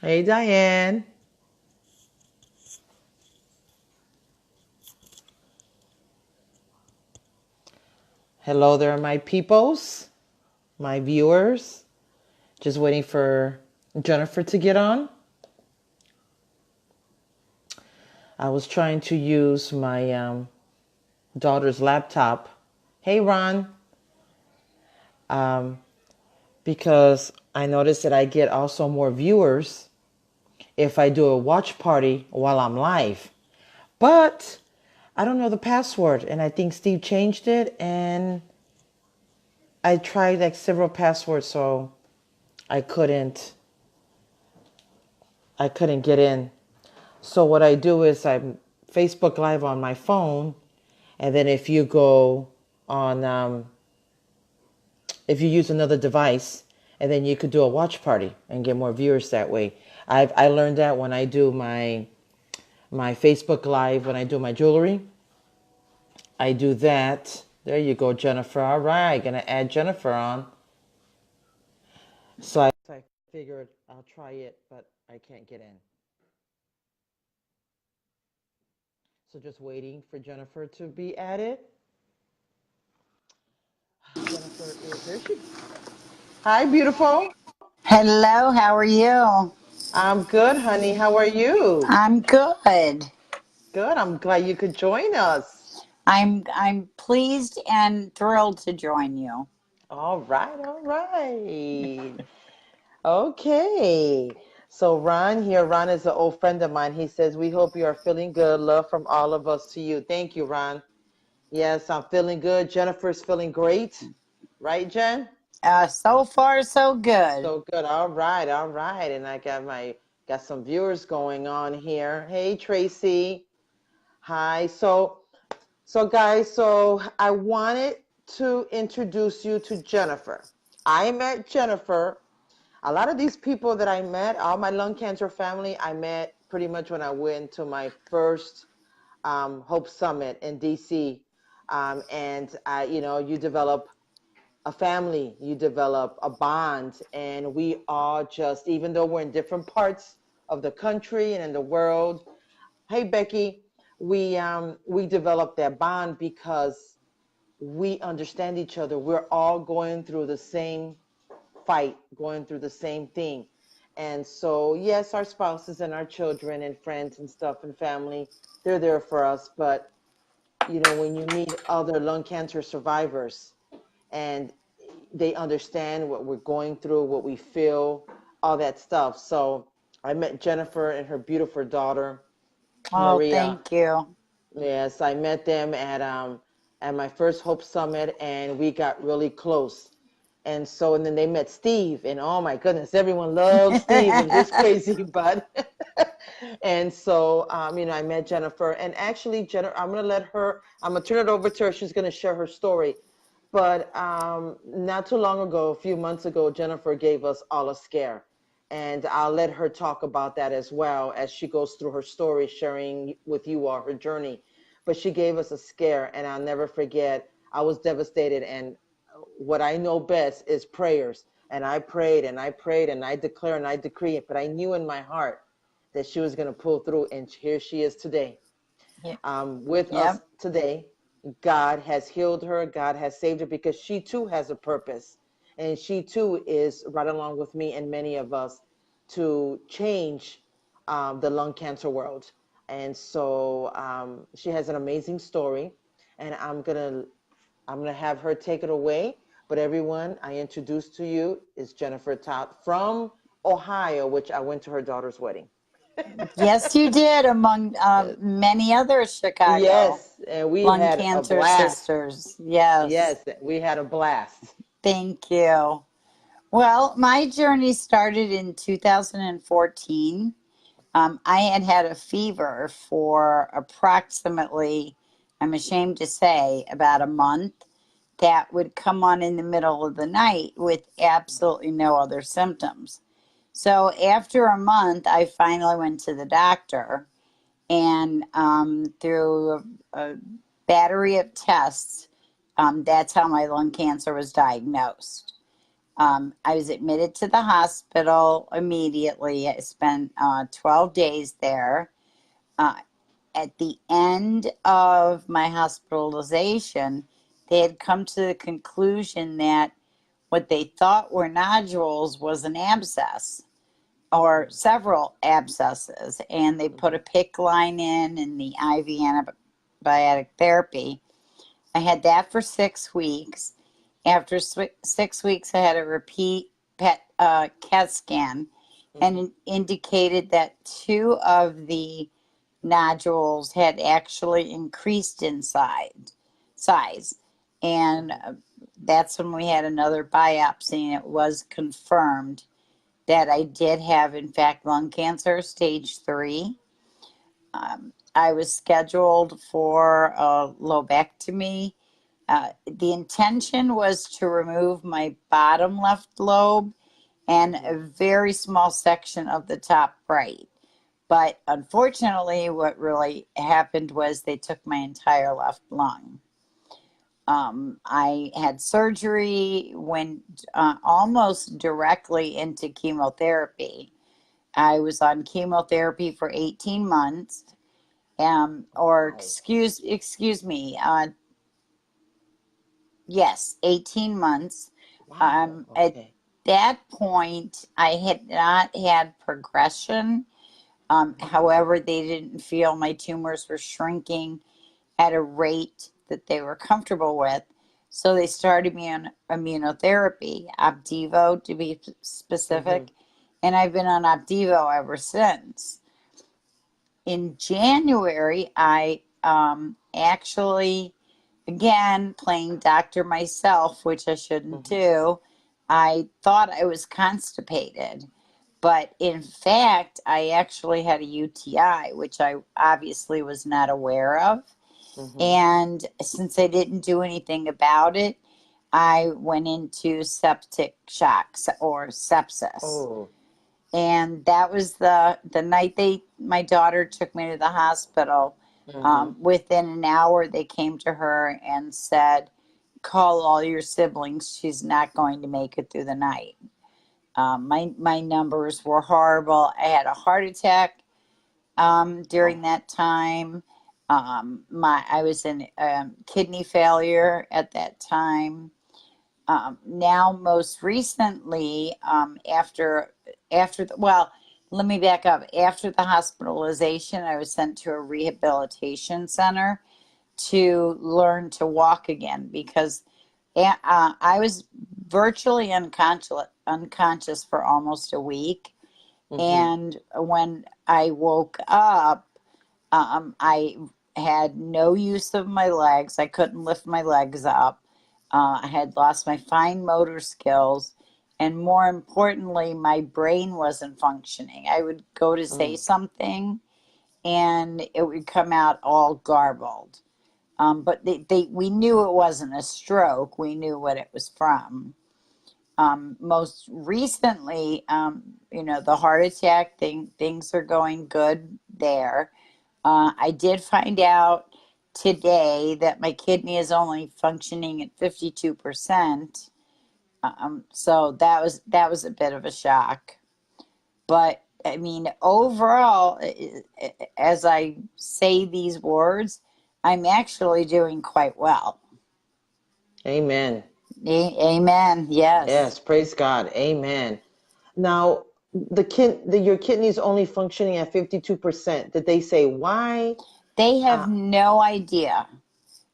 Hey, Diane. Hello there, my peoples, my viewers. Just waiting for Jennifer to get on. I was trying to use my daughter's laptop. Hey, Ron. Um, because I noticed that I get also more viewers if I do a watch party while I'm live. But I don't know the password, and I think Steve changed it, and I tried like several passwords, so I couldn't I couldn't get in. So what I do is I'm Facebook Live on my phone, and then if you go on, if you use another device, and then you could do a watch party and get more viewers that way. I learned that when I do my Facebook Live, when I do my jewelry, I do that. There you go, Jennifer. All right, gonna add Jennifer on. So I figured I'll try it, but I can't get in. So just waiting for Jennifer to be added. Jennifer is there. She. Hi, beautiful. Hello, how are you? I'm good, honey. How are you? I'm good. Good. I'm glad you could join us. I'm pleased and thrilled to join you. All right, all right. Okay. So Ron here, Ron is an old friend of mine. He says, "We hope you are feeling good. Love from all of us to you." Thank you, Ron. Yes, I'm feeling good. Jennifer's feeling great. Right, Jen? So far so good. So good. All right, all right. And I got some viewers going on here. Hey, Tracy. Hi. So guys, so I wanted to introduce you to Jennifer. I met Jennifer. A lot of these people that I met, all my lung cancer family, I met pretty much when I went to my first Hope Summit in DC. And you develop a family, you develop a bond, and we all just, even though we're in different parts of the country and in the world, hey Becky, we developed that bond because we understand each other. We're all going through the same fight, going through the same thing. And so, yes, our spouses and our children and friends and stuff and family, they're there for us. But, when you meet other lung cancer survivors and they understand what we're going through, what we feel, all that stuff. So I met Jennifer and her beautiful daughter, Oh, Maria. thank you. Yes, I met them at my first Hope Summit, and we got really close. And then they met Steve, and oh my goodness, everyone loves Steve and this crazy bud. And so, I met Jennifer, and actually, Jennifer, I'm gonna turn it over to her. She's gonna share her story. But not too long ago, a few months ago, Jennifer gave us all a scare. And I'll let her talk about that as well as she goes through her story, sharing with you all her journey. But she gave us a scare, and I'll never forget. I was devastated, and what I know best is prayers. And I prayed and I prayed and I declare and I decree it. But I knew in my heart that she was going to pull through, and here she is today, Yeah. with us Yep. today. God has healed her. God has saved her because she too has a purpose. And she too is right along with me and many of us to change the lung cancer world. And so she has an amazing story. And I'm gonna have her take it away. But everyone I introduced to you is Jennifer Toth from Ohio, which I went to her daughter's wedding. Yes, you did, among many other Chicago Yes, and we lung had a cancer blast. sisters. Yes. Yes, we had a blast. Thank you. Well, my journey started in 2014. I had had a fever for approximately, I'm ashamed to say, about a month that would come on in the middle of the night with absolutely no other symptoms. So after a month, I finally went to the doctor, and through a battery of tests, that's how my lung cancer was diagnosed. I was admitted to the hospital immediately. I spent 12 days there. Uh, at the end of my hospitalization, they had come to the conclusion that what they thought were nodules was an abscess or several abscesses, and they put a PICC line in and the IV antibiotic therapy. I had that for 6 weeks. After 6 weeks, I had a repeat CAT scan, and Mhm. it indicated that two of the nodules had actually increased in size. And Mhm. that's when we had another biopsy, and it was confirmed that I did have, in fact, lung cancer, stage 3. I was scheduled for a lobectomy. The intention was to remove my bottom left lobe and a Mhm. very small section of the top right. But unfortunately, what really happened was they took my entire left lung. I had surgery, went almost directly into chemotherapy. I was on chemotherapy for 18 months, or Wow. excuse me, yes, 18 months. Wow. At Okay. that point, I had not had progression. Mhm. However, they didn't feel my tumors were shrinking at a rate that they were comfortable with. So they started me on immunotherapy, Opdivo to be Mhm. specific, and I've been on Opdivo ever since. In January, I actually, again, playing doctor myself, which I shouldn't Mhm. do, I thought I was constipated. But in fact, I actually had a UTI, which I obviously was not aware of. Mhm. And since I didn't do anything about it, I went into septic shock or sepsis. Oh. And that was the night they my daughter took me to the hospital. Mhm. Within an hour, they came to her and said, "Call all your siblings. She's not going to make it through the night." My numbers were horrible. I had a heart attack during Wow. that time. My I was in kidney failure at that time. Now, most recently, well, let me back up. After the hospitalization, I was sent to a rehabilitation center to learn to walk again because I was virtually unconscious for almost a week. Mhm. And when I woke up, I had no use of my legs. I couldn't lift my legs up. I had lost my fine motor skills. And more importantly, my brain wasn't functioning. I would go to say Mm. something and it would come out all garbled. But we knew it wasn't a stroke. We knew what it was from. Most recently, the heart attack things are going good there. I did find out today that my kidney is only functioning at 52%. So that was a bit of a shock. But I mean, overall, as I say these words, I'm actually doing quite well. Amen. Amen. Yes. Yes. Praise God. Amen. Now, your kidneys only functioning at 52%. Did they say why? They have Uh, no idea.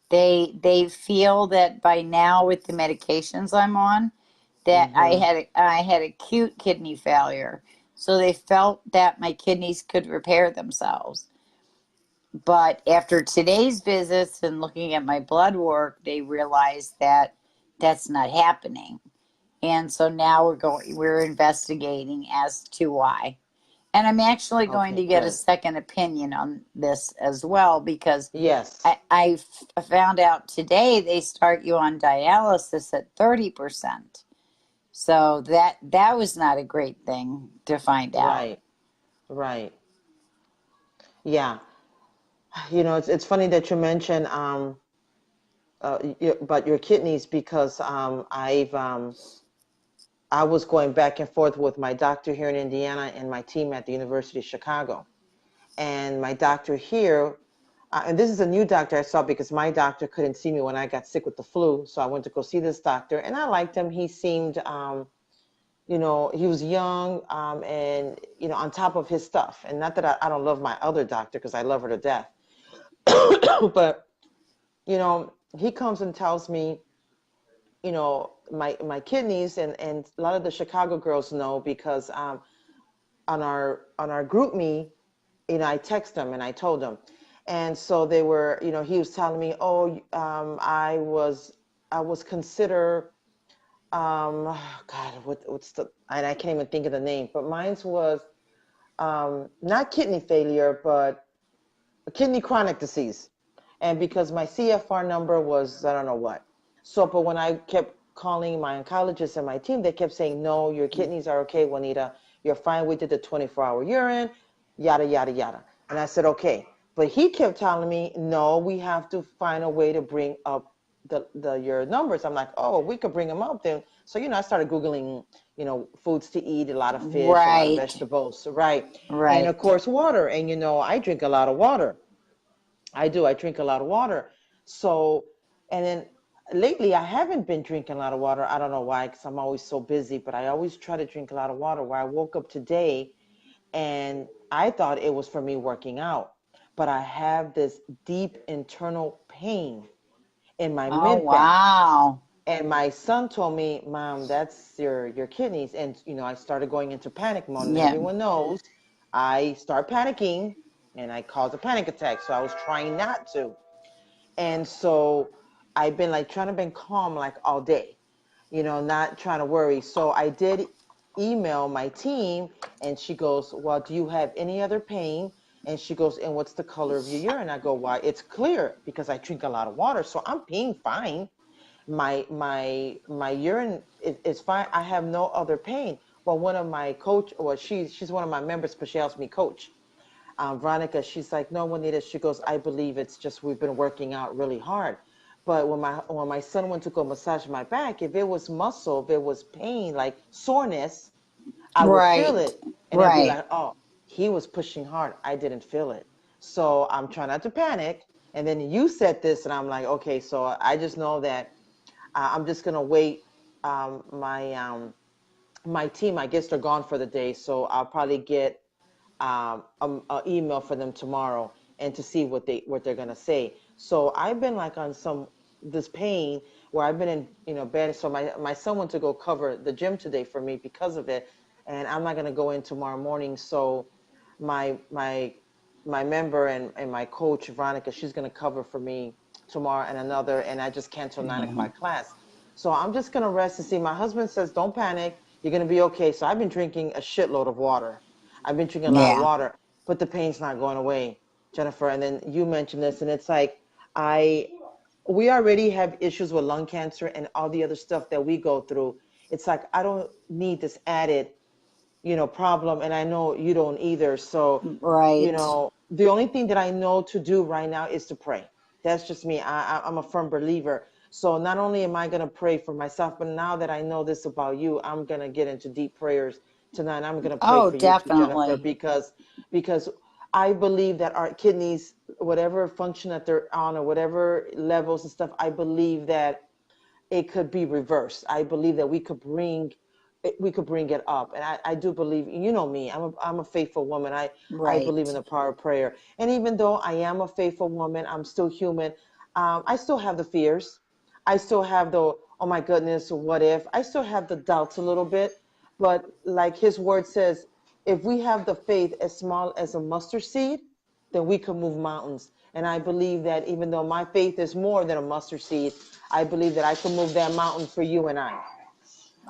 They feel that by now with the medications I'm on, that mhm. I had acute kidney failure. So they felt that my kidneys could repair themselves. But after today's visits and looking at my blood work, they realized that that's not happening. And so now we're investigating as to why. And I'm actually going to Okay, get a good. second opinion on this as well because Yes. I found out today they start you on dialysis at 30%. So that was not a great thing to find out. Right. Right. Yeah. It's funny that you mentioned about your kidneys because I've I was going back and forth with my doctor here in Indiana and my team at the University of Chicago. And my doctor here, and this is a new doctor I saw because my doctor couldn't see me when I got sick with the flu. So I went to go see this doctor, and I liked him. He seemed, he was young, and on top of his stuff. And not that I don't love my other doctor because I love her to death, but he comes and tells me, my kidneys, and a lot of the Chicago girls know because on our group me, I text them and I told them, and so they were, he was telling me, oh, I was considered, God, what's the, and I can't even think of the name, but mine's was not kidney failure, but kidney chronic disease. And because my CFR number was, I don't know what. So, but when I kept calling my oncologist and my team, they kept saying, no, your kidneys are okay, Juanita. You're fine. We did the 24-hour urine, yada, yada, yada. And I said, okay. But he kept telling me, no, we have to find a way to bring up your numbers. I'm like, oh, we could bring them up then. So, I started Googling, foods to eat, a lot of fish, a lot of Right. vegetables, right? And of Right. course, water. And, I drink a lot of water. I do. I drink a lot of water. So, and then lately I haven't been drinking a lot of water. I don't know why, because I'm always so busy, but I always try to drink a lot of water. Where I woke up today and I thought it was for me working out, but I have this deep internal pain in my Oh, mid back. wow. And my son told me, Mom, that's your kidneys. And, I started going into panic mode. And Yeah. everyone knows I start panicking and I cause a panic attack. So I was trying not to. And so I've been like trying to be calm like all day, not trying to worry. So I did email my team and she goes, well, do you have any other pain? And she goes, and what's the color of your urine? I go, why? It's clear because I drink a lot of water. So I'm peeing fine. My urine is fine. I have no other pain. Well, one of my coach, or she's one of my members, but she helps me coach. Veronica, she's like, no, Juanita. She goes, I believe it's just we've been working out really hard. But when my son went to go massage my back, if it was muscle, if it was pain, like soreness, I would feel Right. it, and I'd be Right. like, oh, he was pushing hard. I didn't feel it. So I'm trying not to panic. And then you said this, and I'm like, okay, so I just know that I'm just gonna wait. My team, I guess they're gone for the day, so I'll probably get a email for them tomorrow and to see what they're gonna say. So I've been like on this pain where I've been in bed. So my son went to go cover the gym today for me because of it, and I'm not gonna go in tomorrow morning. So my my my member and my coach Veronica, she's gonna cover for me tomorrow and another, and I just canceled 9 o'clock class. So I'm just gonna rest and see. My husband says, "Don't panic. You're gonna be okay." So I've been drinking a shitload of water. I've been drinking a lot of Yeah. water, but the pain's not going away, Jennifer. And then you mentioned this, and it's like I we already have issues with lung cancer and all the other stuff that we go through. It's like I don't need this added problem, and I know you don't either. So, Right. the only thing that I know to do right now is to pray. That's just me. I'm a firm believer. So not only am I going to pray for myself, but now that I know this about you, I'm going to get into deep prayers tonight. I'm going to pray Oh, for you too, Jennifer, definitely. because I believe that our kidneys, whatever function that they're on or whatever levels and stuff, I believe that it could be reversed. I believe that we could bring it up. And I do believe, me, I'm a faithful woman. I believe in Right. the power of prayer. And even though I am a faithful woman, I'm still human. I still have the fears. I still have the, oh my goodness, what if? I still have the doubts a little bit. But like his word says, if we have the faith as small as a mustard seed, then we can move mountains. And I believe that even though my faith is more than a mustard seed, I believe that I can move that mountain for you and I.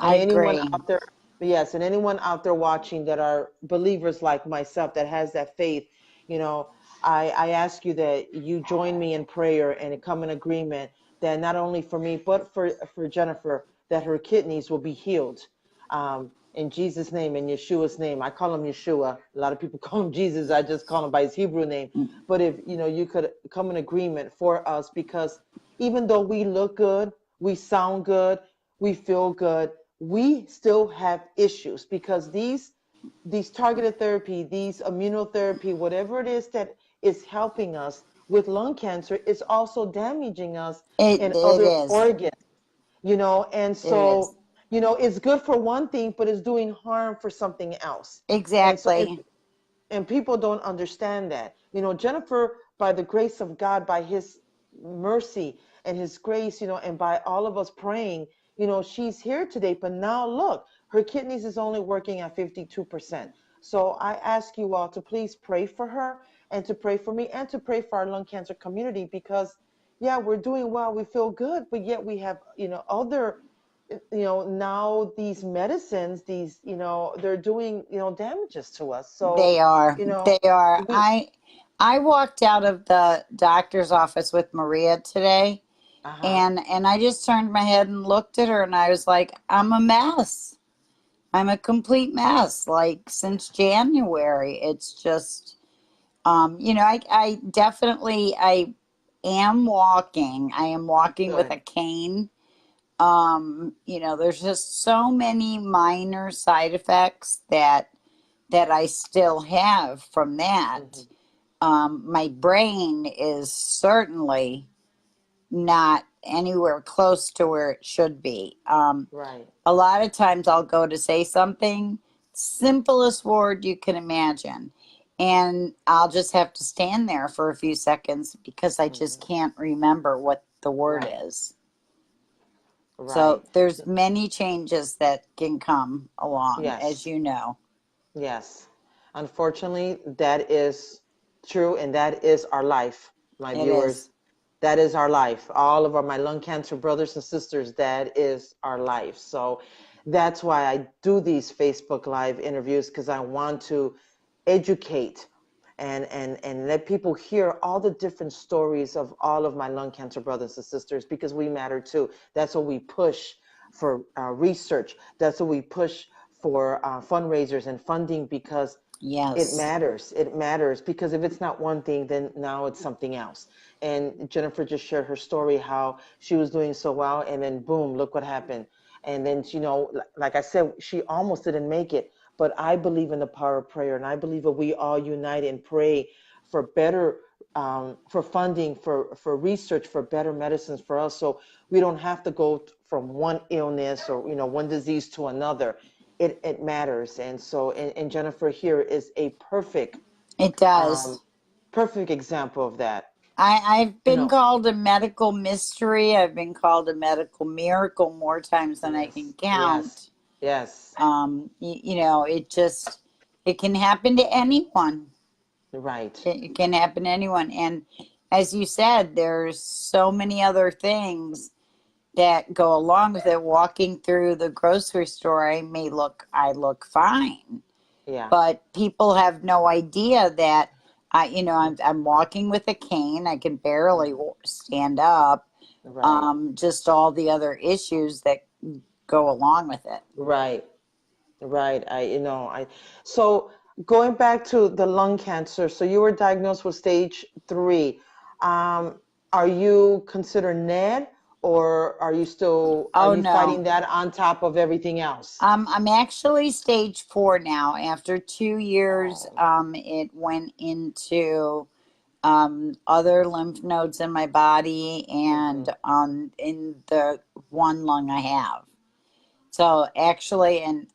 And I anyone agree. out there, yes, and anyone out there watching that are believers like myself that has that faith, you know, I ask you that you join me in prayer and come in agreement that not only for me, but for Jennifer, that her kidneys will be healed. In Jesus' name, in Yeshua's name. I call him Yeshua. A lot of people call him Jesus. I just call him by his Hebrew name. But if you could come in agreement for us, because even though we look good, we sound good, we feel good, we still have issues because these targeted therapy, these immunotherapy, whatever it is that is helping us with lung cancer, is also damaging us in It other is. organs, and It is. so, it's good for one thing, but it's doing harm for something else. And so, Exactly. and people don't understand that. Jennifer, by the grace of God, by his mercy and his grace, and by all of us praying, she's here today. But now look, her kidneys is only working at 52%. So I ask you all to please pray for her, and to pray for me, and to pray for our lung cancer community, because yeah, we're doing well, we feel good, but yet we have, other, now these medicines, these, they're doing, damages to us. So, They are. They are. we, I walked out of the doctor's office with Maria today, uh-huh, and I just turned my head and looked at her, and I was like, I'm a mess. I'm a complete mess. Like, since January, it's just I definitely I am walking. I am walking with good. a cane. There's just so many minor side effects that I still have from that. Hmm. My brain is certainly not anywhere close to where it should be. Right. A lot of times I'll go to say something, simplest word you can imagine, and I'll just have to stand there for a few seconds because I just Hmm. can't remember what the word Right. is. Right. So there's many changes that can come along, as Yes. you know. Yes. Unfortunately, that is true, and that is our life, my It is. viewers. That is our life. All of my lung cancer brothers and sisters, that is our life. So that's why I do these Facebook Live interviews, because I want to educate and let people hear all the different stories of all of my lung cancer brothers and sisters, because we matter too. That's what we push for, research. That's what we push for, fundraisers and funding, because it Yes. matters. It matters because if it's not one thing, then now it's something else. And Jennifer just shared her story, how she was doing so well, and then boom, look what happened. And then, like I said, she almost didn't make it. But I believe in the power of prayer, and I believe that we all unite and pray for better, for funding, for research, for better medicines for us, so we don't have to go from one illness or one disease to another. It matters. And so, and Jennifer here is a It um, does. perfect example of that. I've You been know, called a medical mystery. I've been called a medical miracle more times than I can yes, yes, count. yes, It just it can happen to anyone. right, It can happen to anyone. And as you said, there's so many other things that go along with it. Walking through the grocery store, I look fine, yeah, but people have no idea that I'm walking with a cane. I can barely mhm, stand up. right, Just all the other issues that go along with it. right, right. So going back to the lung cancer, so you were diagnosed with stage 3. Um, are you considered NED, or are Oh you no. fighting that on top of everything else? I'm actually stage 4 now. After 2 years, Oh, it went into other lymph nodes in my body and mm-hmm, in the one lung I have. So actually, and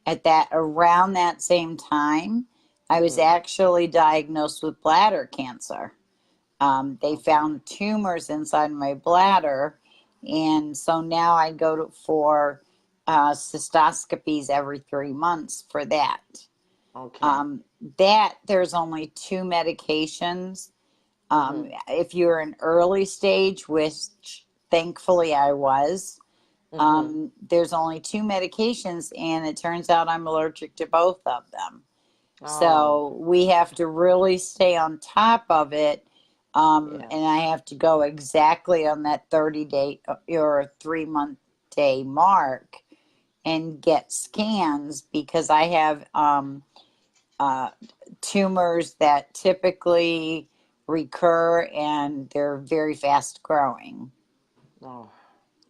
at that around that same time, I was mm-hmm. actually diagnosed with bladder cancer. They Okay. found tumors inside my bladder, and so now I go for cystoscopies every 3 months for that. Okay. Um, that there's only two medications. Mm-hmm. If you're an early stage, which thankfully I was, Mm-hmm. there's only two medications, and it turns out I'm allergic to both of them. Oh, So we have to really stay on top of it. And I yes. have to go exactly on that 30-day or 3 month day mark and get scans because I have uh, tumors that typically recur and they're very fast growing. Oh.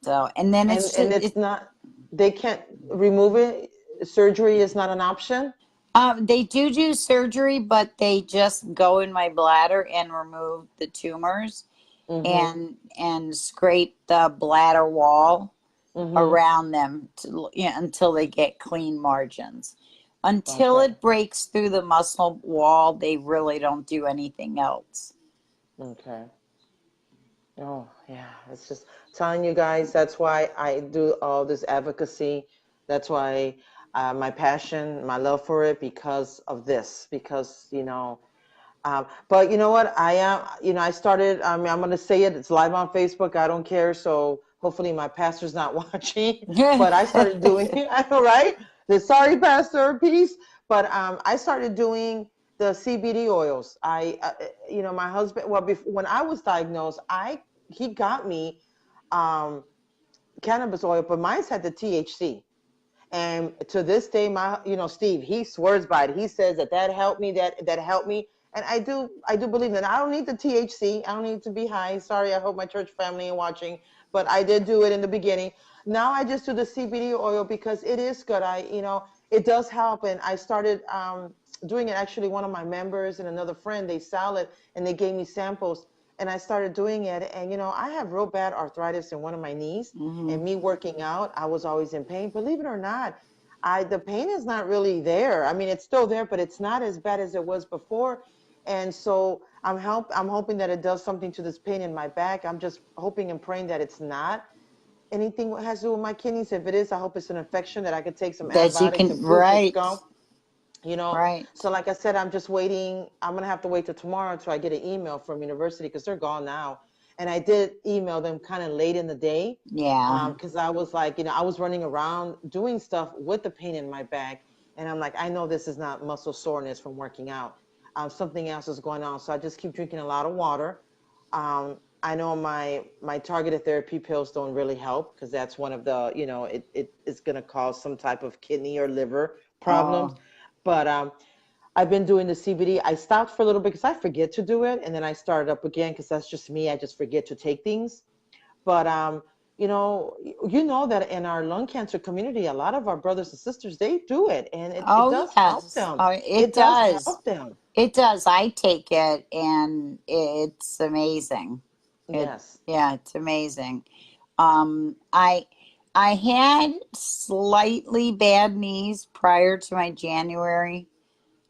So, and then And it's just, it's not. They can't remove it. Surgery is not an option. They do surgery, but they just go in my bladder and remove the tumors Mm-hmm. and scrape the bladder wall Mm-hmm. around them to, until they get clean margins. Until Okay. it breaks through the muscle wall, they really don't do anything else. Okay. Oh, yeah. It's just telling you guys, that's why I do all this advocacy. That's why my passion, my love for it, because of this, because, but you know what? I am, I started, I mean, I'm going to say it. It's live on Facebook. I don't care. So hopefully my pastor's not watching, but I started doing it. I know, right? Sorry, Pastor, peace. But I started doing the CBD oils. My husband, well, when I was diagnosed, he got me um, cannabis oil, but mine had the THC. And to this day, Steve, he swears by it. He says that helped me, that helped me. And I do believe that. I don't need the THC. I don't need to be high. Sorry, I hope my church family are watching, but I did do it in the beginning. Now I just do the CBD oil because it is good. It does help. And I started doing it. Actually, one of my members and another friend, they sell it and they gave me samples. And I started doing it. And, I have real bad arthritis in one of my knees. Hmm. And me working out, I was always in pain. Believe it or not, the pain is not really there. I mean, it's still there, but it's not as bad as it was before. And so I'm hoping that it does something to this pain in my back. I'm just hoping and praying that it's not anything that has to do with my kidneys. If it is, I hope it's an infection that I could take some That you antibiotics can, and poof, it's right, gone. you know right. so like I said, I'm just waiting. I'm gonna have to wait till tomorrow until I get an email from university because they're gone now. And I did email them kind of late in the day, Yeah. because I was like, I was running around doing stuff with the pain in my back. And I'm like, I know this is not muscle soreness from working out. Something else is going on. So I just keep drinking a lot of water. I know my targeted therapy pills don't really help because that's one of the, it is going to cause some type of kidney or liver problems. Oh, But I've been doing the CBD. I stopped for a little bit because I forget to do it, and then I started up again because that's just me. I just forget to take things. But that in our lung cancer community, a lot of our brothers and sisters, they do it, and it oh does help yes. them. Oh, it It does does. help them. It does. I take it, and it's amazing. It, Yes. yeah, it's amazing. Um, I I had slightly bad knees prior to my January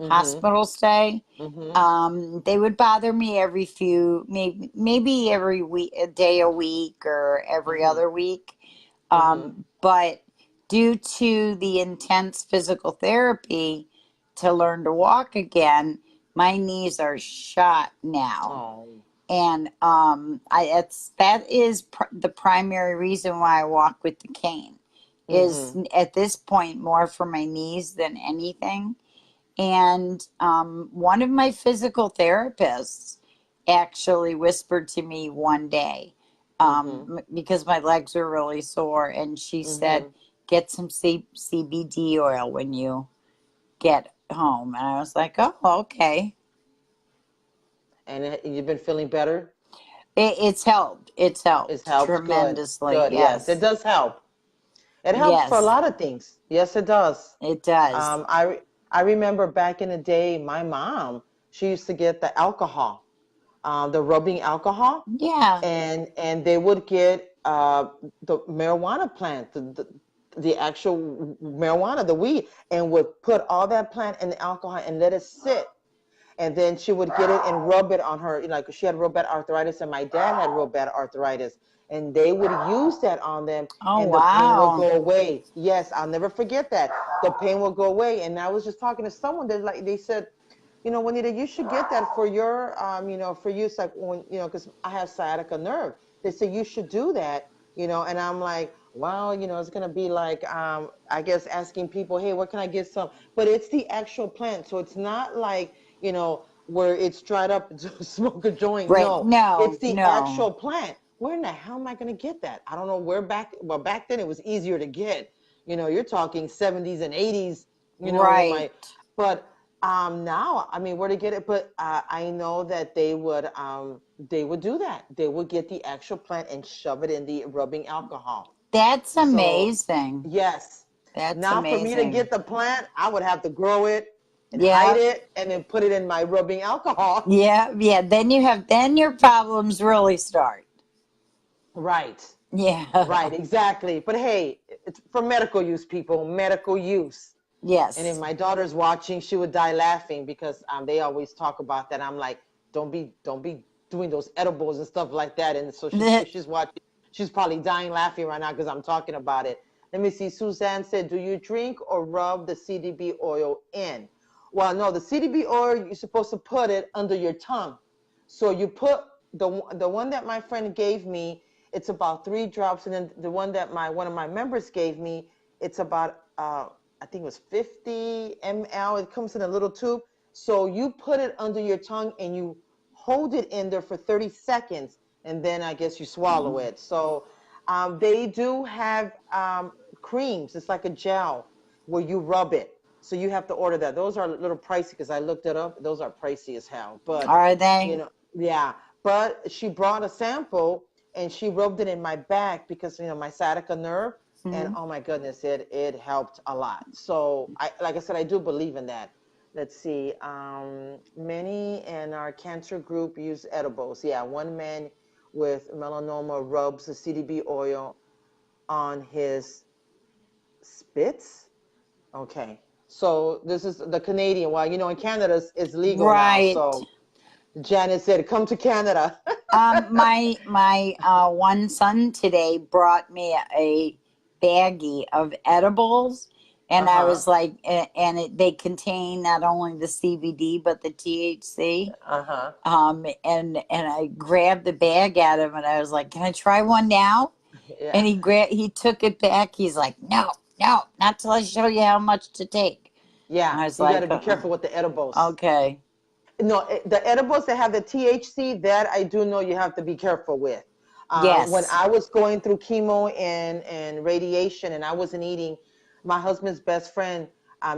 Mhm. hospital stay. Mhm. They would bother me every maybe every week, a day a week, or every Mhm. other week. Mhm. But due to the intense physical therapy to learn to walk again, my knees are shot now. Oh. And that is the primary reason why I walk with the cane. Is Mhm. at this point more for my knees than anything. And one of my physical therapists actually whispered to me one day, Mhm. because my legs were really sore, and she said, Mhm. "Get some CBD oil when you get home." And I was like, "Oh, okay." And you've been feeling better? It's helped. It's It's helped helped. Good. tremendously. Good. Yes, it Yes, does help. It helps for a yes, lot of things. Yes, it does. it does. I remember back in the day, my mom, she used to get the alcohol, the rubbing alcohol, Yeah. and they would get the marijuana plant, the actual marijuana, the weed, and would put all that plant in the alcohol and let it sit. And then she would get it and rub it on her, like she had real bad arthritis, and my dad had real bad arthritis, and they would use that on them, Oh, and the pain would wow. go away. Yes, I'll never forget that. The pain will go away. And I was just talking to someone that, like, they said, Juanita, you should get that for your, for use, like when, because I have sciatica nerve. They say you should do that, and I'm like, well, it's gonna be like, I guess asking people, hey, where can I get some? But it's the actual plant, so it's not like, where it's dried up to smoke a joint. Right. No, it's No, the no. actual plant. Where in the hell am I gonna get that? I don't know where well, back then it was easier to get. You're talking 70s and 80s, with Right. my, but now, I mean, where to get it? But I know that they would do that. They would get the actual plant and shove it in the rubbing alcohol. That's So amazing. yes. That's Now for me to amazing. get the plant, I would have to grow it and hide Yeah. it and then put it in my rubbing alcohol. Yeah. Yeah. Then your problems really start. Right. Yeah. Right, exactly. But hey, it's for medical use, people, medical use. And if Yes. my daughter's watching, she would die laughing because they always talk about that. I'm like, don't be doing those edibles and stuff like that. And so if she's watching, she's probably dying laughing right now because I'm talking about it. Let me see. Suzanne said, "Do you drink or rub the CDB oil in?" Well, no, the CDB oil you're supposed to put it under your tongue. So you put the one that my friend gave me. It's about 3 drops, and then the one that my one of my members gave me, it's about I think it was 50 ml. It comes in a little tube. So you put it under your tongue and you hold it in there for 30 seconds, and then I guess you swallow it. So they do have creams. It's like a gel where you rub it. So you have to order that. Those are a little pricey because I looked it up. Those are pricey as hell. But, Are they? yeah. But she brought a sample and she rubbed it in my back because, my sciatica nerve. And Hmm. oh my goodness, it helped a lot. So like I said, I do believe in that. Let's see. Many in our cancer group use edibles. Yeah, one man with melanoma rubs the CDB oil on his spits. Okay. So this is the Canadian. Well, in Canada it's legal now. Right. So Janet said, "Come to Canada." My one son today brought me a baggie of edibles, and I Uh-huh. was like, and they contain not only the CBD but the THC. Uh-huh. And I grabbed the bag at him, and I was like, "Can I try one now?" And Yeah. he took it back. He's like, "No, no, not till I show you how much to take." Yeah. I was You got to like, be careful with the edibles. "Okay, No, the edibles that have the THC, that I do know you have to be careful with. When yes, I was going through chemo and radiation and I wasn't eating, my husband's best friend,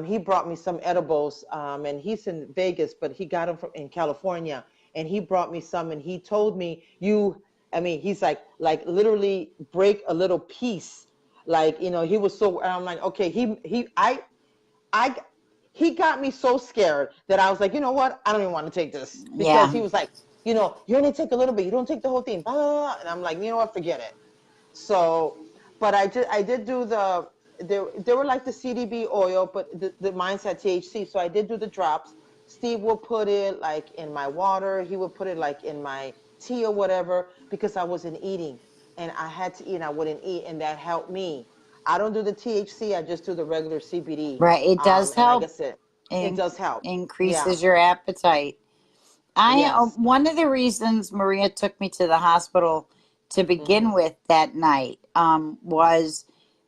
he brought me some edibles, and he's in Vegas, but he got them in California, and he brought me some, and he told me, he's like literally break a little piece, like he was so. I'm like, okay, I he got me so scared that I was like, you know what? I don't even want to take this because yeah, he was like, you only take a little bit. You don't take the whole thing. Blah, blah, blah. And I'm like, you know what? Forget it. So, but I did do they were like the CDB oil, but the mine had THC. So I did do the drops. Steve will put it like in my water. He would put it like in my tea or whatever because I wasn't eating and I had to eat and I wouldn't eat and that helped me. I don't do the THC. I just do the regular CBD. right." It does And like I help. said, it It does help. Yeah. increases your appetite. I Yes. one of the reasons Maria took me to the hospital to begin Mhm. with that night was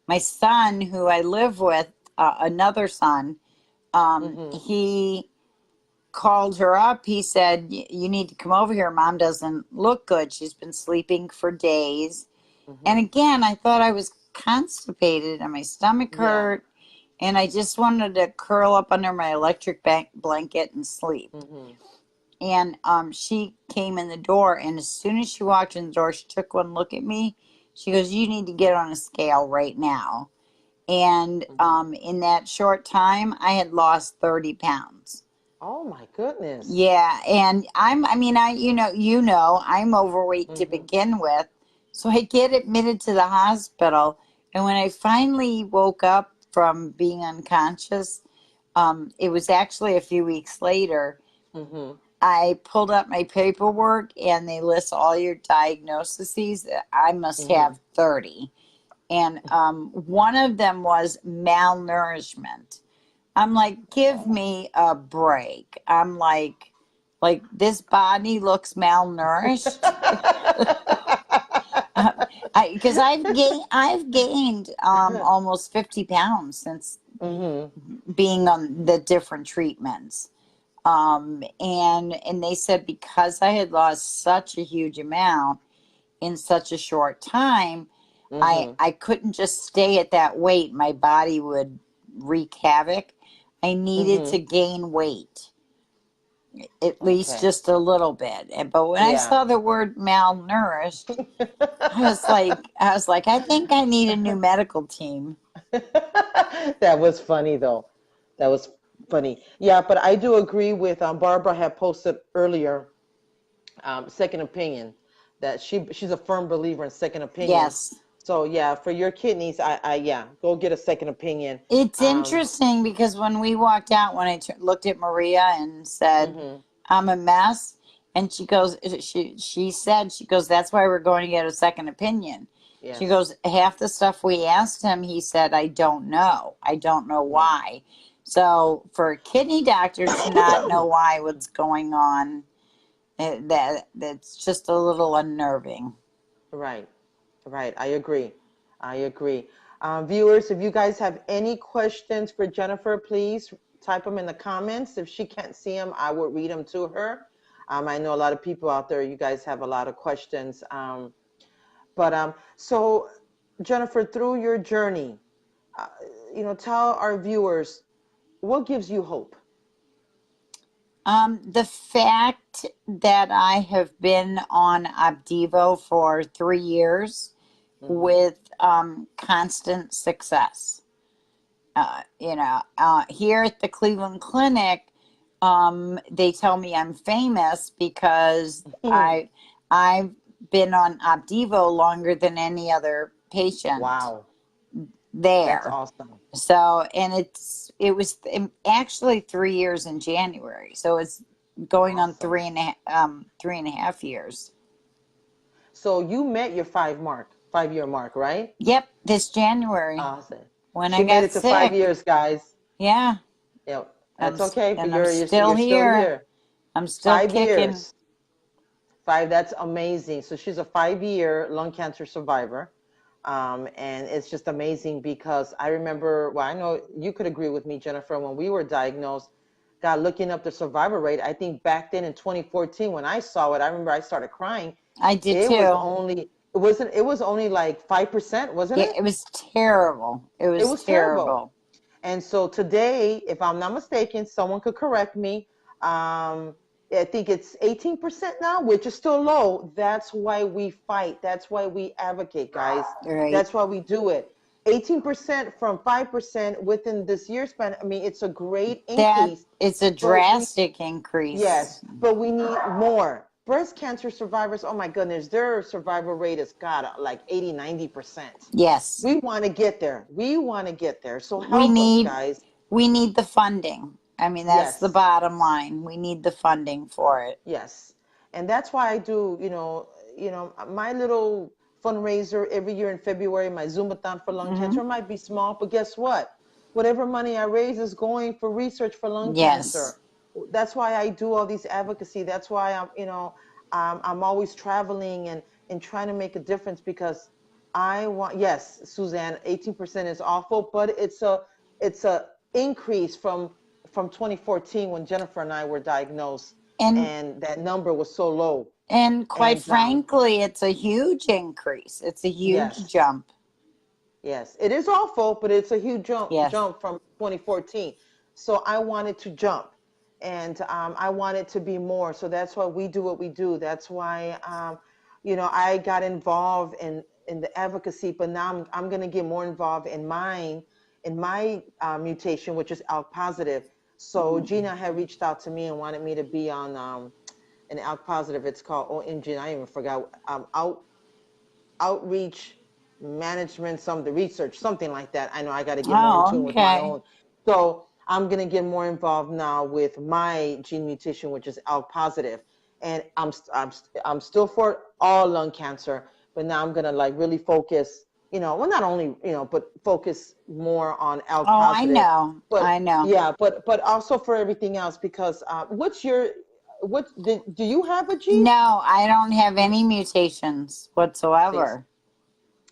my son, who I live with, another son. Mhm. He called her up. He said, "You need to come over here. Mom doesn't look good. She's been sleeping for days." And Mhm. again, I thought I was constipated and my stomach Yeah. hurt, and I just wanted to curl up under my electric blanket and sleep. Mhm. And she came in the door, and as soon as she walked in the door, she took one look at me. She goes, "You need to get on a scale right now." And Mhm. in that short time, I had lost 30 pounds. Oh my goodness. Yeah, and I mean, I'm overweight to Mhm. begin with. So I get admitted to the hospital, and when I finally woke up from being unconscious, it was actually a few weeks later. Mhm. I pulled up my paperwork, and they list all your diagnoses. I must Mhm. have 30. And one of them was malnourishment. I'm like, give me a break. I'm like this body looks malnourished. Because I've gained almost 50 pounds since Mhm. being on the different treatments. And they said because I had lost such a huge amount in such a short time, Mhm. I couldn't just stay at that weight. My body would wreak havoc. I needed to Mhm. gain weight. at least Okay. just a little bit. But when I Yeah. saw the word malnourished, I was like, I think I need a new medical team. That was funny though. That was funny. Yeah, but I do agree with Barbara had posted earlier, second opinion, that she's a firm believer in second opinions. Yes. So yeah, for your kidneys, I yeah, go get a second opinion. It's Um, interesting because when we walked out, when I looked at Maria and said, hmm I'm a mess, and she goes, she said, she goes, that's why we're going to get a second opinion. She yes. goes, half the stuff we asked him, he said, I don't know. I don't know Yeah. why. So for a kidney doctor to not know why what's going on, that's just a little unnerving. Right. Right. I agree. I agree. Viewers, if you guys have any questions for Jennifer, please type them in the comments. If she can't see them, I will read them to her. I know a lot of people out there, you guys have a lot of questions. So Jennifer, through your journey, uh, tell our viewers what gives you hope. The fact that I have been on Opdivo for 3 years Hmm with constant success. Here at the Cleveland Clinic, they tell me I'm famous because I've been on Opdivo longer than any other patient Wow, that's there. awesome. So, and it was actually 3 years in January. So it's going on Awesome. 3.5 years. So you met your 5-year mark, right? Yep, this January Awesome. when She I made got it to five sick. years, guys. Yeah, Yep, that's okay, but and I'm you're still still here. here. I'm still Five kicking. years. Five, that's amazing. So she's a 5-year lung cancer survivor. And it's just amazing because I remember, well, I know you could agree with me, Jennifer, when we were diagnosed, God, looking up the survival rate, I think back then in 2014, when I saw it, I remember I started crying. I did too. It was only like 5%, wasn't Yeah, it? it was terrible. It It was was terrible. terrible. And so today, if I'm not mistaken, someone could correct me. I think it's 18% now, which is still low. That's why we fight. That's why we advocate, guys. Right. That's why we do it. 18% from 5% within this year span. I mean, it's a great That increase, it's a but we drastic increase. yes, but we need more. Breast cancer survivors, oh my goodness, their survival rate is God like 80, 90%. Yes. We want to get there. We want to get there. So We help us, need guys. we need the funding. I mean, that's the Yes, bottom line. We need the funding for it. yes. And that's why I do, my little fundraiser every year in February, my Zumbathon for lung Hmm. cancer might be small, but guess what? Whatever money I raise is going for research for lung cancer. Yes. That's why I do all these advocacy. That's why I'm always traveling and trying to make a difference because I want, yes, Suzanne, 18% is awful, but it's a increase from 2014 when Jennifer and I were diagnosed, And and that number was so low. and quite And frankly, it's a huge increase. It's a huge yes, jump. yes, it is awful, but it's a huge Yes. jump from 2014. So I wanted to jump, and I wanted to be more. So that's why we do what we do. That's why I got involved in the advocacy, but now I'm going to get more involved in my mutation, which is ALK positive. So Mm. Gina had reached out to me and wanted me to be on an ALK positive. It's called OMG. I even forgot outreach management, some the research, something like that. I know I got to get more in Oh, tune with my okay. own. So I'm gonna get more involved now with my gene mutation, which is ALK positive, and I'm still for all lung cancer, but now I'm gonna like really focus. Well, not only but focus more on ALK Oh, I positive, know. but I know. yeah, but also for everything else because do you have a gene? No, I don't have any mutations See, whatsoever.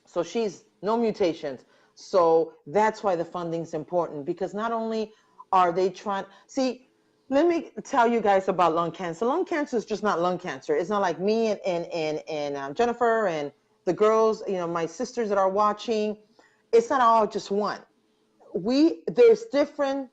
so she's no mutations. So that's why the funding's important because not only are they trying, see, let me tell you guys about lung cancer. Lung cancer is just not lung cancer. It's not like me and Jennifer and the girls, my sisters that are watching. It's not all just one. There's different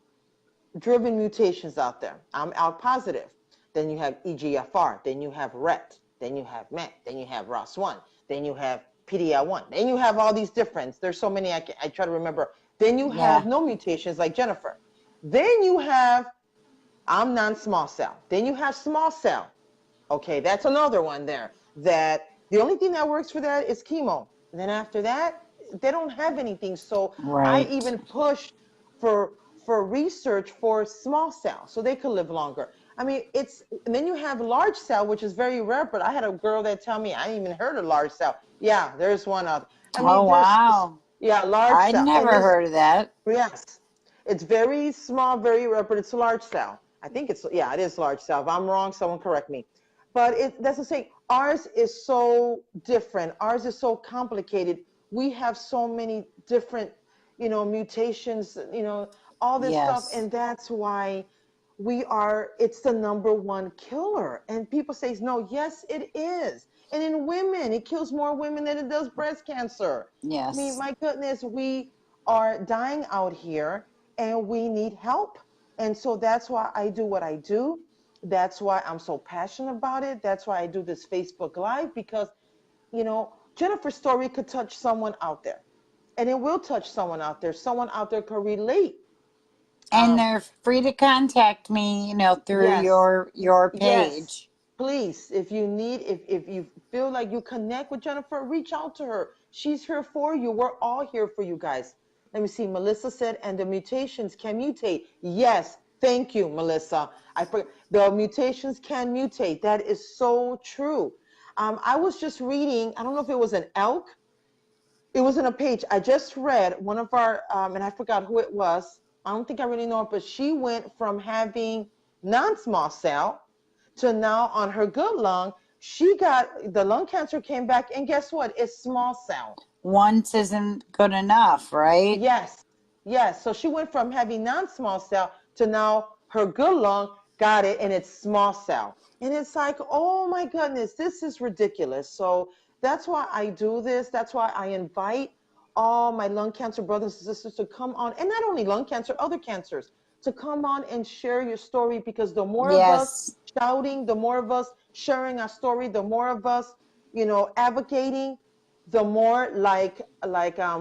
driven mutations out there. I'm ALK positive. then you have EGFR, then you have RET, then you have MET, then you have ROS1, then you have PDL1, then you have all these different, there's so many I try to remember. Then you Yeah. have no mutations like Jennifer. Then you have, I'm non-small cell. Then you have small cell. Okay, that's another one there. That the only thing that works for that is chemo. And then after that, they don't have anything. So I Right. even push for research for small cell so they could live longer. I mean, and then you have large cell, which is very rare, but I had a girl that tell me, I didn't even heard of large cell. Yeah, there's one out. I Oh, mean, wow. yeah, large I'd cell. And never heard of that. yes, it's very small, very rare, but it's a large cell. I think yeah, it is large cell. If I'm wrong, someone correct me. But that's the same. Ours is so different. Ours is so complicated. We have so many different, mutations, all this stuff. Yes. And that's why it's the number one killer. And people say, no, yes, it is. And in women, it kills more women than it does breast cancer. I mean, Yes. my goodness, we are dying out here and we need help. And so that's why I do what I do. That's why I'm so passionate about it. That's why I do this Facebook Live, because, Jennifer's story could touch someone out there. And it will touch someone out there. Someone out there could relate. And Um, they're free to contact me, through yes, your yes. page. Please, if you feel like you connect with Jennifer, reach out to her. She's here for you. We're all here for you guys. Let me see. Melissa said, and the mutations can mutate. Yes, thank you, Melissa. I forgot. The mutations can mutate. That is so true. I was just reading, I don't know if it was an elk. It was in a page. I just read one of our, and I forgot who it was. I don't think I really know it, but she went from having non-small cell to now on her good lung, she got the lung cancer came back, and guess what? It's small cell. Once isn't good enough, right? Yes, yes. So she went from having non-small cell to now her good lung got it and it's small cell. And it's like, oh my goodness, this is ridiculous. So that's why I do this. That's why I invite all my lung cancer brothers and sisters to come on, and not only lung cancer, other cancers, to come on and share your story, because the more of us Yes. shouting, the more of us sharing our story, the more of us, advocating, the more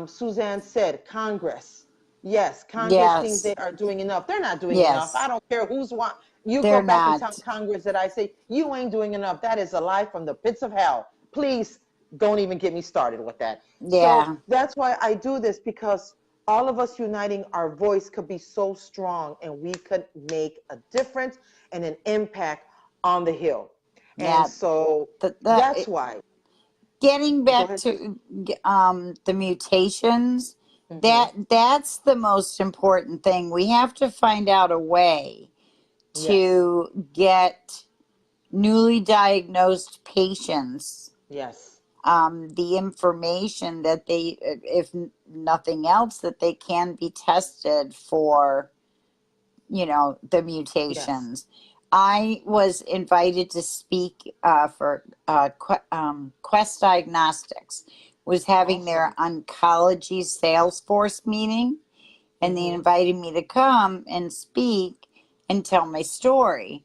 Suzanne said, Congress. Yes, Congress thinks Yes. they are doing enough. They're not doing enough. I Yes. don't care who's what. You go They're back and tell not. Congress that I say, you ain't doing enough. That is a lie from the pits of hell. Please don't even get me started with that. So Yeah. that's why I do this, because all of us uniting, our voice could be so strong and we could make a difference and an impact on the Hill. And Yeah. so The that's why. getting Go back ahead. to the mutations, Mm-hmm. that's the most important thing. We have to find out a way Yes. to get newly diagnosed patients Yes. the information that they, if nothing else, that they can be tested for, the Yes. mutations. I was invited to speak for Quest Diagnostics was having their Awesome. oncology sales force meeting, and they Mm-hmm. invited me to come and speak and tell my story.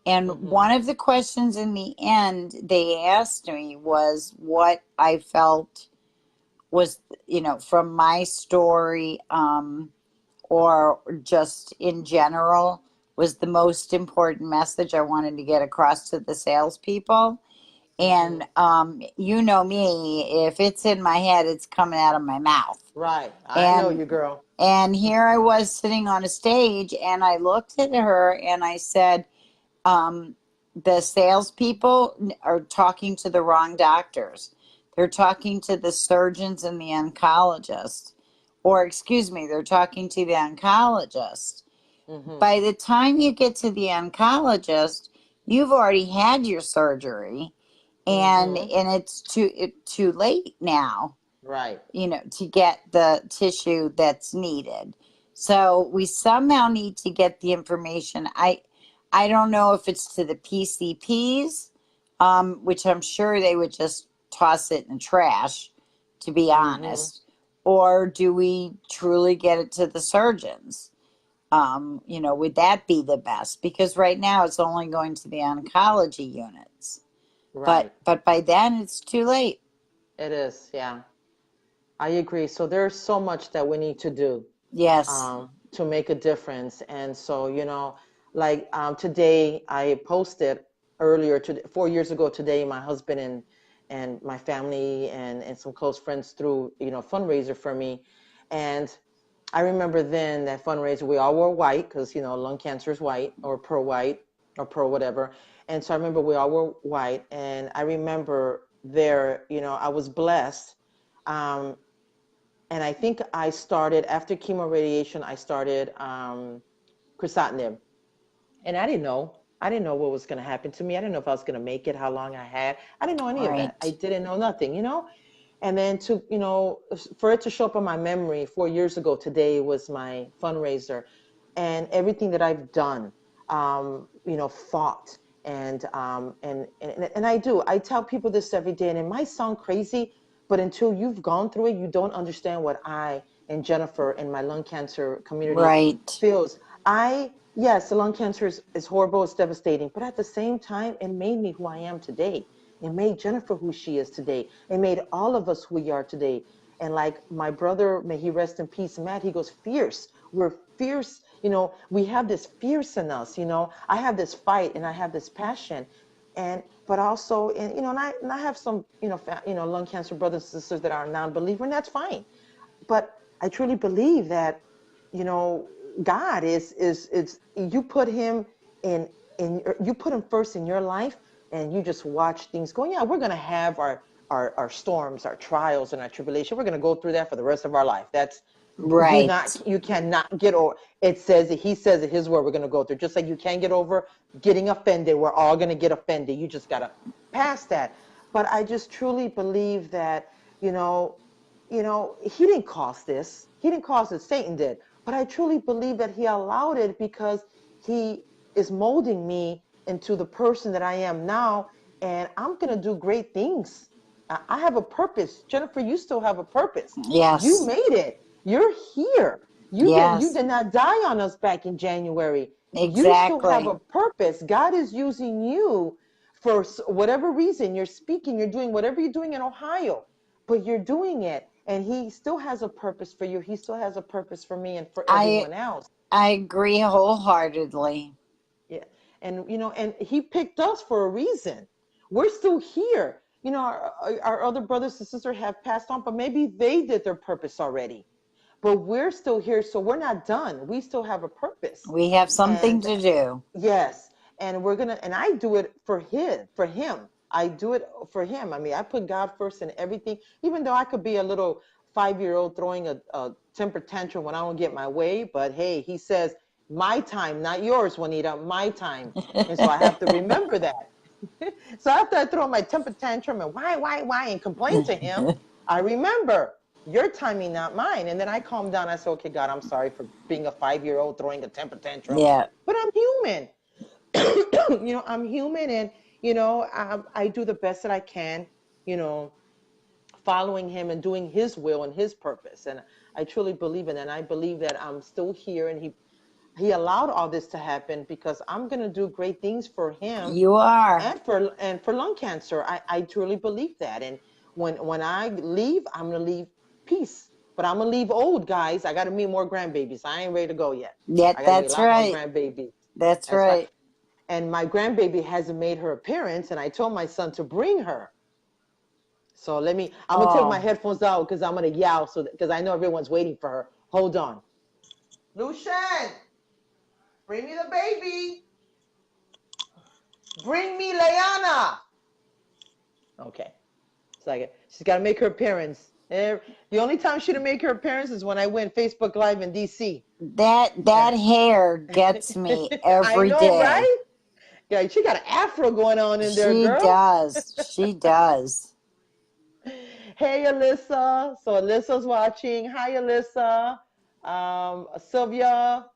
And Mm-hmm. one of the questions in the end they asked me was what I felt was, from my story, or just in general, was the most important message I wanted to get across to the salespeople. Mm-hmm. And you know me, if it's in my head, it's coming out of my mouth. Right. I know And you, girl. here I was sitting on a stage, and I looked at her and I said, um, the salespeople are talking to the wrong doctors. They're talking to the surgeons and the oncologists, or excuse me, they're talking to the oncologist. Mm-hmm. By the time you get to the oncologist, you've already had your surgery, and Mm-hmm. it's too late now, Right. to get the tissue that's needed. So we somehow need to get the information. I don't know if it's to the PCPs, which I'm sure they would just toss it in the trash, to be Mm-hmm. honest, or do we truly get it to the surgeons? Would that be the best? Because right now it's only going to the oncology units. Right. But by then it's too late. It is. Yeah. I agree. So there's so much that we need to do Yes. to make a difference. And so, like today I posted earlier, 4 years ago today, my husband and my family and some close friends threw, fundraiser for me. And I remember then that fundraiser, we all wore white because, lung cancer is white or white or pearl, whatever. And so I remember we all wore white. And I remember there, I was blessed. Um, and I think I started after chemo radiation. I started crisatinib, and I didn't know. I didn't know what was going to happen to me. I didn't know if I was going to make it, how long I had. I didn't know any of that. I Right. didn't know nothing. And then for it to show up on my memory 4 years ago today was my fundraiser, and everything that I've done, fought, and I do. I tell people this every day, and it might sound crazy, but until you've gone through it, you don't understand what I and Jennifer and my lung cancer community Right. feels. Yes, the lung cancer is horrible, it's devastating, but at the same time, it made me who I am today. It made Jennifer who she is today. It made all of us who we are today. And like my brother, may he rest in peace, Matt, he goes, fierce. We're fierce. We have this fierce in us. I have this fight and I have this passion. But also, and I have some, lung cancer brothers and sisters that are non-believer, and that's fine. But I truly believe that, you know, God is you put him you put him first in your life, and you just watch things go. Yeah, we're gonna have our storms, our trials, and our tribulation. We're gonna go through that for the rest of our life. That's Right. you cannot get over. It says that he says that his word we're gonna go through. Just like you can't get over getting offended. We're all gonna get offended. You just gotta pass that. But I just truly believe that, you know, he didn't cause this. He didn't cause it. Satan did. But I truly believe that he allowed it because he is molding me into the person that I am now. And I'm going to do great things. I have a purpose. Jennifer, you still have a purpose. You Yes. made it. You're here. You Yes. did not die on us back in January. You still have Exactly. a purpose. God is using you for whatever reason. You're speaking, you're doing whatever you're doing in Ohio, but you're doing it, and he still has a purpose for you. He still has a purpose for me and for I everyone else. I agree wholeheartedly. Yeah. And and he picked us for a reason. We're still here. Our other brothers and sisters have passed on, but maybe they did their purpose already. But we're still here, so we're not done. We still have a purpose. We have something And to do. yes, and I do it for him. I do it for him. I mean, I put God first in everything, even though I could be a little 5-year-old throwing a temper tantrum when I don't get my way. But hey, he says, my time, not yours, Juanita, my time. And so I have to remember that. So after I throw my temper tantrum and why, and complain to him, I remember your timing, not mine. And then I calm down. I say, okay, God, I'm sorry for being a 5-year-old throwing a temper tantrum, Yeah. but I'm human. I'm human, and I do the best that I can, you know, following him and doing his will and his purpose. And I truly believe in it. And I believe that I'm still here, and he allowed all this to happen because I'm going to do great things for him You are. and for lung cancer. I truly believe that. And when I leave, I'm going to leave peace. But I'm going to leave old, guys. I got to meet more grandbabies. I ain't ready to go yet. Yet I got to meet a that's lot more right. grandbabies. That's That's right. right. And my grandbaby hasn't made her appearance, and I told my son to bring her. So I'm gonna take my Oh. headphones out because I'm gonna yell because I know everyone's waiting for her. Hold on. Lucian, bring me the baby. Bring me Leana. Okay. It's like she's got to make her appearance. The only time she didn't make her appearance is when I went Facebook Live in DC. That Yeah. hair gets me I every know, day. right? Yeah, she got an afro going on in there, She girl. does. She does. Hey, Alyssa. So Alyssa's watching. Hi, Alyssa. Sylvia,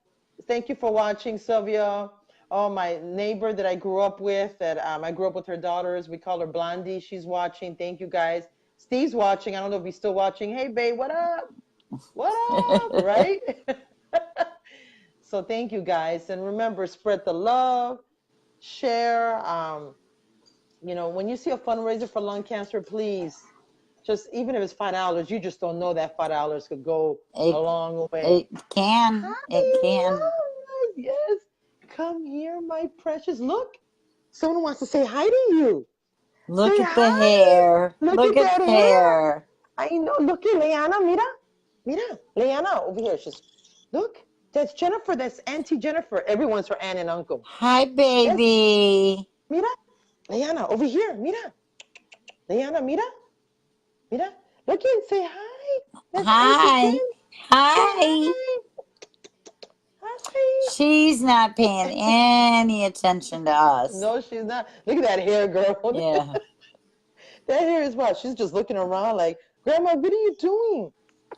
thank you for watching, Sylvia. Oh, my neighbor that I grew up with, that I grew up with her daughters. We call her Blondie. She's watching. Thank you, guys. Steve's watching. I don't know if he's still watching. Hey, babe, what up? What up? Right? So thank you guys. And remember, spread the love, share. When you see a fundraiser for lung cancer, please just, even if it's $5, you just don't know that $5 could go a It long way. it can. It Hi, can. Mama. Yes. Come here, my precious. Look, someone wants to say hi to you. Say Look at the hi. hair. Look Look at at that the hair. hair. I know. Look at Leanna. Mira. Mira. Leanna over here. Look. That's Jennifer. That's Auntie Jennifer. Everyone's her aunt and uncle. Hi, That's, baby. Mira. Leanna, over here. Mira. Leanna, mira. Mira. Look and say hi. That's Auntie Hi. Jen. Say Hi. hi. Hi. She's not paying any attention to us. No, she's not. Look at that hair, girl. Yeah. That hair is what? She's just looking around like, Grandma, what are you doing?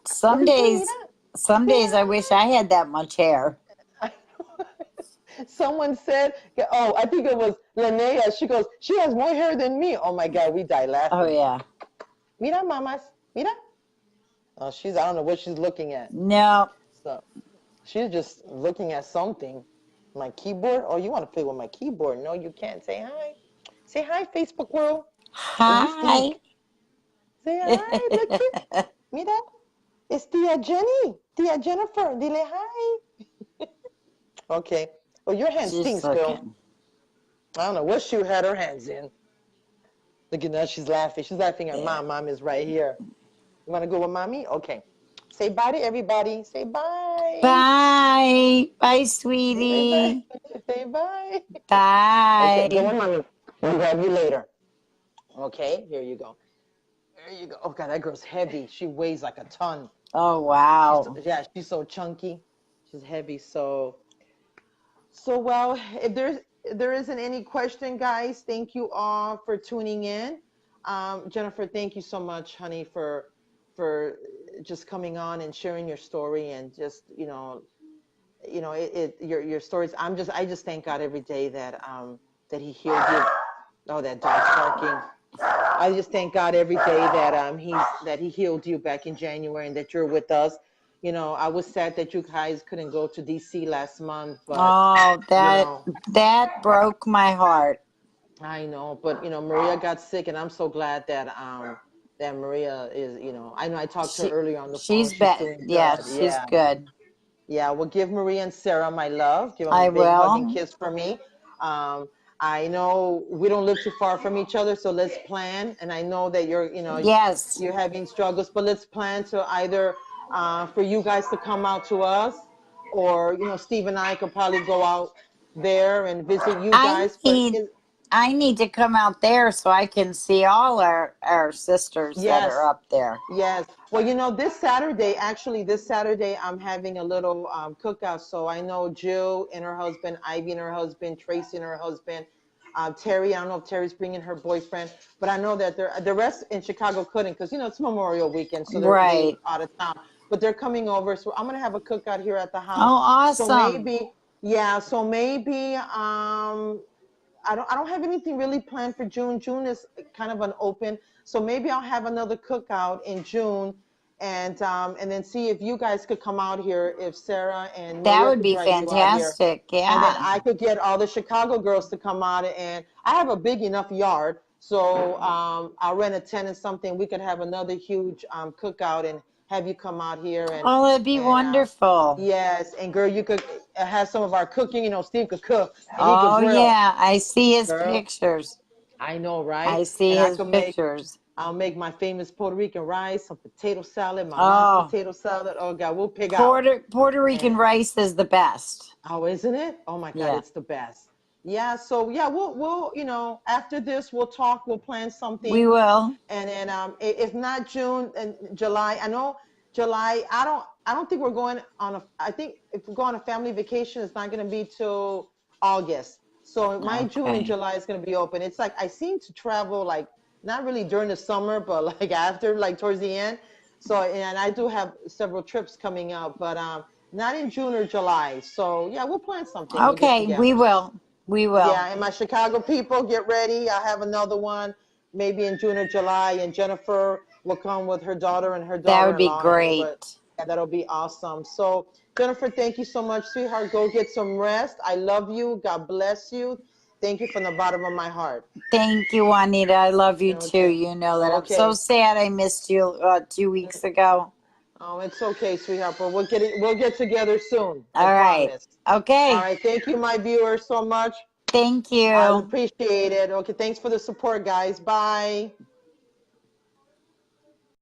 Some Over here, mira. days, some Say days I wish I had that much hair. hi. Someone said, oh, I think it was Linnea. She goes, she has more hair than me. Oh my God, we die Oh laughing. yeah. Mira, mamas. Mira. Oh, I don't know what she's looking at. No. So she's just looking at something. My keyboard? Oh, you want to play with my keyboard? No, you can't. Say hi. Say hi, Facebook world. ¿Cómo Hi. estás? Say hi. Look it. Mira. It's Tia Jenny. Tia Jennifer. Dile hi. Okay. Oh, your hand Just stinks, girl. looking. I don't know what she had her hands in. Look at that. She's laughing. She's laughing at Yeah. Mom. Mom is right here. You want to go with Mommy? Okay. Say bye to everybody. Say bye. Bye. Bye, Say bye. sweetie. Say bye. Okay, go Bye. with Mommy. We'll grab you later. Okay, here you go. There you go. Oh God, that girl's heavy. She weighs like a ton. Oh, wow. She's so chunky. She's heavy. So well, if there isn't any question, guys, thank you all for tuning in. Jennifer, thank you so much, honey, for just coming on and sharing your story and just your stories. I just thank God every day that He healed you. Oh, that dog's barking. I just thank God every day that He healed you back in January and that you're with us. I was sad that you guys couldn't go to DC last month, but Oh, you that know, that broke my heart. I know. But Maria got sick, and I'm so glad that Maria is. I know I talked to her She earlier on the phone. she's She's bet doing yeah, good. she's Yeah, good. yeah. Well, give Maria and Sarah my love. Give them a I big hug and will. kiss for me. Um, I know we don't live too far from each other, so let's plan. And I know that Yes. you're having struggles, but let's plan to either for you guys to come out to us, or Steve and I could probably go out there and visit you I guys. But need I need to come out there so I can see all our sisters that are yes, up there. yes. Well, this Saturday, I'm having a little cookout. So I know Jill and her husband, Ivy and her husband, Tracy and her husband, Terry. I don't know if Terry's bringing her boyfriend, but I know that the rest in Chicago couldn't because it's Memorial Weekend, so they Right. out of town. But they're coming over, so I'm gonna have a cookout here at the house. Oh, So awesome. maybe, yeah. So maybe I don't have anything really planned for June. June is kind of an open, so maybe I'll have another cookout in June, and then see if you guys could come out here, if Sarah and That Maria would could be drive you out here, fantastic. and then Yeah. I could get all the Chicago girls to come out, and I have a big enough yard, so I'll rent a tent and something. We could have another huge cookout and have you come out here Oh, that'd be and wonderful. yes, and girl, you could have some of our cooking. Steve could cook and he could Oh grill, yeah, I see his girl. pictures. I know, I right? see And I his could make, pictures. I'll make my famous Puerto Rican rice, some potato salad, my mom's Oh, potato salad. Oh God, we'll pig out. Puerto Rican And rice is the best. oh, isn't it? Oh my God, Yeah, it's the best. Yeah. So yeah, we'll after this we'll talk. We'll plan we something, will. and then if not June and July, I know July. I don't think we're going on a. I think if we go on a family vacation, it's not going to be till August. So my June and Okay. July is going to be open. It's like I seem to travel like not really during the summer, but like after, like towards the end. So and I do have several trips coming up, but not in June or July. So yeah, we'll plan something. We'll get Okay, we together. will. We will. Yeah, and my Chicago people, get ready. I have another one maybe in June or July, and Jennifer will come with her daughter and her That would be daughter-in-law, and great. Yeah, that'll be awesome. So, Jennifer, thank you so much, sweetheart. Go get some rest. I love you. God bless you. Thank you from the bottom of my heart. Thank you, Juanita. I love you too. Okay. You know that. I'm so Okay. sad I missed you 2 weeks ago. Oh, it's okay, sweetheart. But we'll get together soon. I All right. promise. All Okay. right. Thank you, my viewers, so much. Thank I you. appreciate it. Okay. Thanks for the support, guys. Bye.